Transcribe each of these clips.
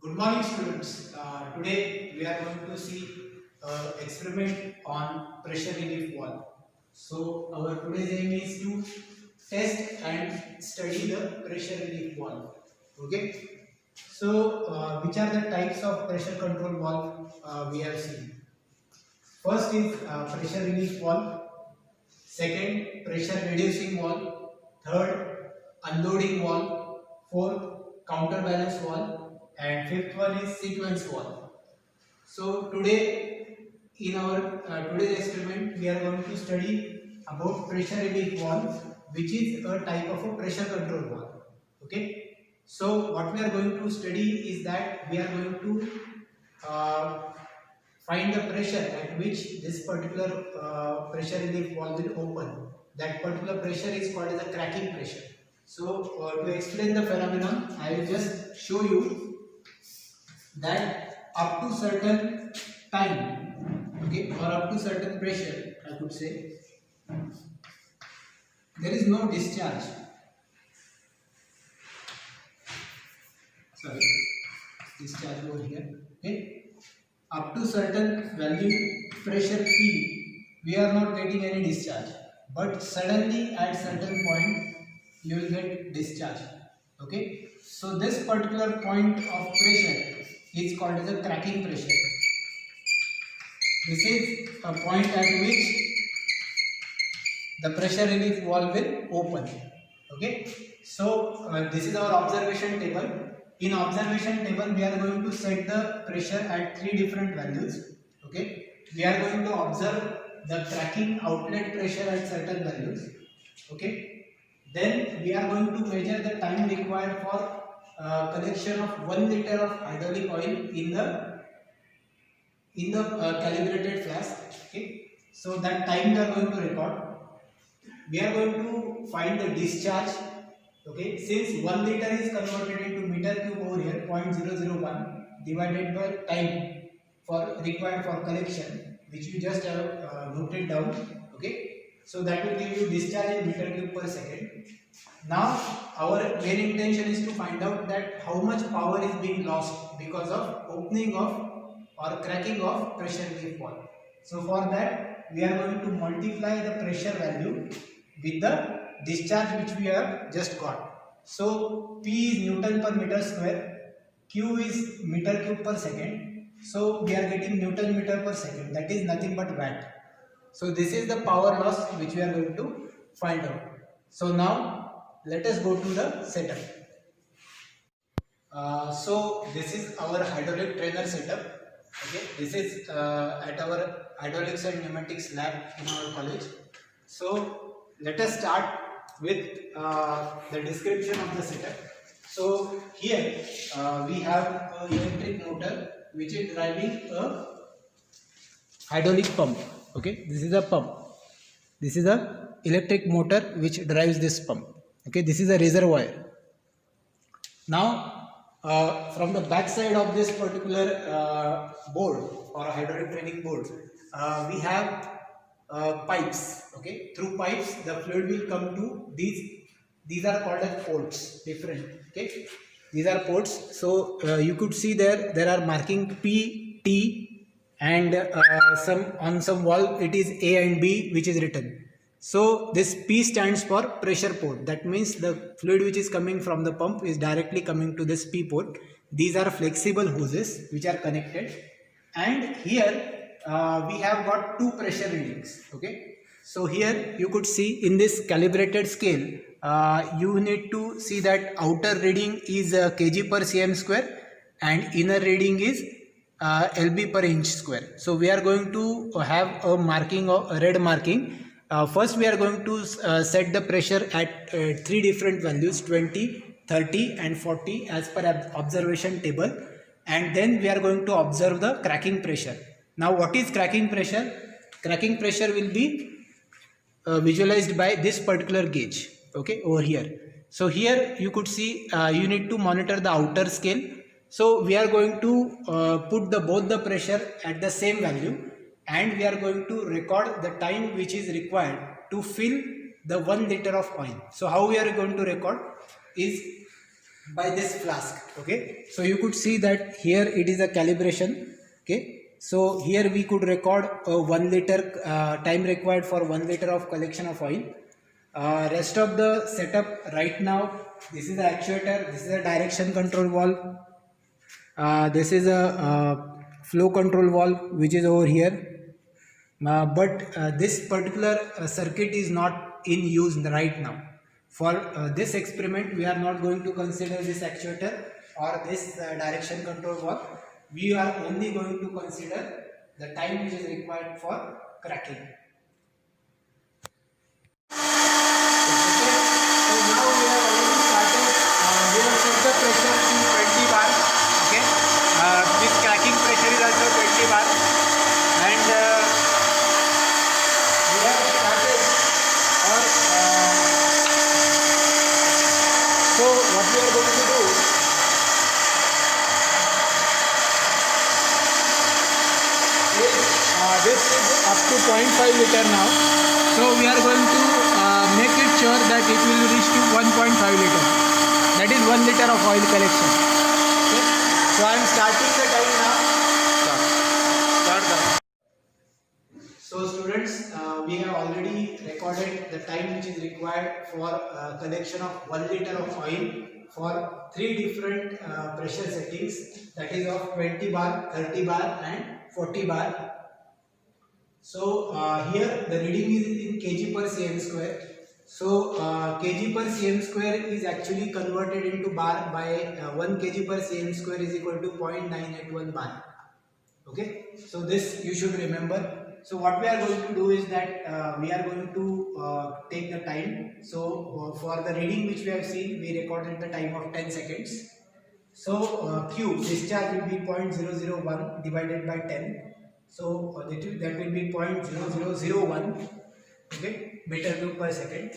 Good morning, students. Today we are going to see experiment on pressure relief valve. So our today's aim is to test and study the pressure relief valve. Okay. So which are the types of pressure control valve we have seen? First is pressure relief valve. Second, pressure reducing valve. Third, unloading valve. Fourth, counterbalance valve. And fifth one is sequence valve. So today in our today's experiment we are going to study about pressure relief valve, which is a type of a pressure control valve. Okay. So what we are going to study is that we are going to find the pressure at which this particular pressure relief valve will open. That particular pressure is called as a cracking pressure. So to explain the phenomenon, I will just show you that up to certain time, okay, or up to certain pressure, I could say, there is no discharge. Sorry, discharge over here. Okay, up to certain value pressure P, we are not getting any discharge, but suddenly at certain point you will get discharge. Okay, so this particular point of pressure is called as a cracking pressure. This is a point at which the pressure relief valve will open. Okay, so this is our observation table. In observation table, we are going to set the pressure at three different values. Okay, we are going to observe the cracking outlet pressure at certain values. Okay, then we are going to measure the time required for collection of 1 liter of hydraulic oil in the calibrated flask. Okay, so that time we are going to record. We are going to find the discharge. Okay, since 1 liter is converted into meter cube over here, 0.001 divided by time for required for collection, which we just have noted down. Okay, so that will give you discharge in meter cube per second. Now our main intention is to find out that how much power is being lost because of opening of or cracking of pressure relief valve. So for that we are going to multiply the pressure value with the discharge which we have just got. So P is Newton per meter square, Q is meter cube per second. So we are getting Newton meter per second, that is nothing but watt. So this is the power loss which we are going to find out. So now let us go to the setup. So this is our hydraulic trainer setup. Okay, this is at our hydraulics and pneumatics lab in our college. So let us start with the description of the setup. So here we have an electric motor which is driving a hydraulic pump. Okay, this is a pump. This is a electric motor which drives this pump. Okay, this is a reservoir. Now from the back side of this particular board or a hydraulic training board, we have pipes. Okay, through pipes the fluid will come to these are called as ports, different. Okay, these are ports. So you could see there are marking P, T, and on some valve it is A and B which is written. So this P stands for pressure port. That means the fluid which is coming from the pump is directly coming to this P port. These are flexible hoses which are connected, and here we have got two pressure readings. Okay, so here you could see in this calibrated scale, you need to see that outer reading is kg per cm square and inner reading is lb per inch square. So we are going to have a marking of a red marking. First we are going to set the pressure at three different values, 20, 30 and 40 as per observation table, and then we are going to observe the cracking pressure. Now what is cracking pressure? Cracking pressure will be visualized by this particular gauge. Okay, over here. So here you could see you need to monitor the outer scale. So we are going to put both the pressure at the same value, and we are going to record the time which is required to fill the 1 liter of oil. So how we are going to record is by this flask. Okay, so you could see that here it is a calibration. Okay, so here we could record 1 liter time required for 1 liter of collection of oil. Rest of the setup right now, this is the actuator, this is a direction control valve, this is a flow control valve which is over here, but this particular circuit is not in use right now. For this experiment we are not going to consider this actuator or this direction control valve. We are only going to consider the time which is required for cracking. The pressure to 20 bar. Okay, this cracking pressure is also 20 bar, and we have started so what we are going to do, is this is up to 0.5 liter now, so we are going to make it sure that it will reach to 1.5 liter. That is 1 liter of oil collection. Okay. So I am starting the time now. Start. So students, we have already recorded the time which is required for collection of 1 liter of oil for 3 different pressure settings, that is of 20 bar, 30 bar and 40 bar. So here the reading is in kg per cm square. So kg per cm square is actually converted into bar by 1 kg per cm square is equal to 0.981 bar. Okay, so this you should remember. So what we are going to do is that we are going to take the time. So for the reading which we have seen, we recorded the time of 10 seconds. So Q discharge will be 0.001 divided by 10. So that will be 0.0001. Okay, meter cube per second.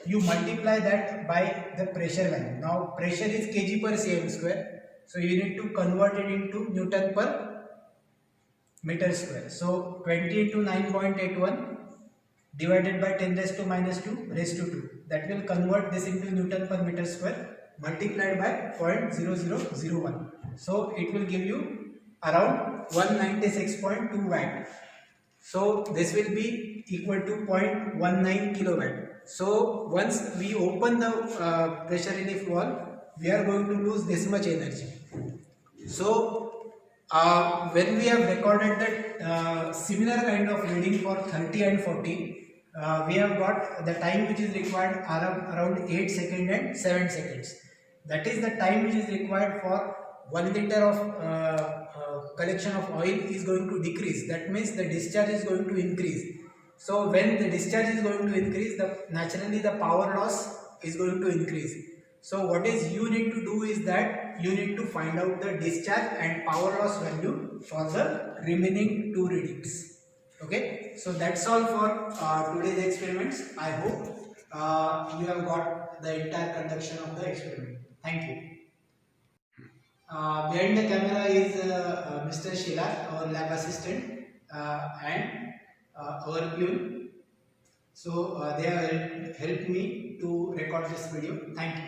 You multiply that by the pressure value. Now pressure is kg per cm square, so you need to convert it into Newton per meter square. So 20 into 9.81 divided by 10 raised to minus 2 raised to 2. That will convert this into Newton per meter square multiplied by 0.0001. So it will give you around 196.2 watt. So this will be equal to 0.19 kilowatt. So once we open the pressure relief valve, we are going to lose this much energy. So when we have recorded that similar kind of reading for 30 and 40, we have got the time which is required around 8 seconds and 7 seconds. That is the time which is required for 1 liter of collection of oil is going to decrease. That means the discharge is going to increase. So when the discharge is going to increase, naturally the power loss is going to increase. So what is you need to do is that you need to find out the discharge and power loss value for the remaining 2 readings. Okay, so that's all for today's experiments. I hope you have got the entire conduction of the experiment. Thank you. Behind the camera is Mr. Sheila, our lab assistant, and our pune. So they have helped me to record this video. Thank you.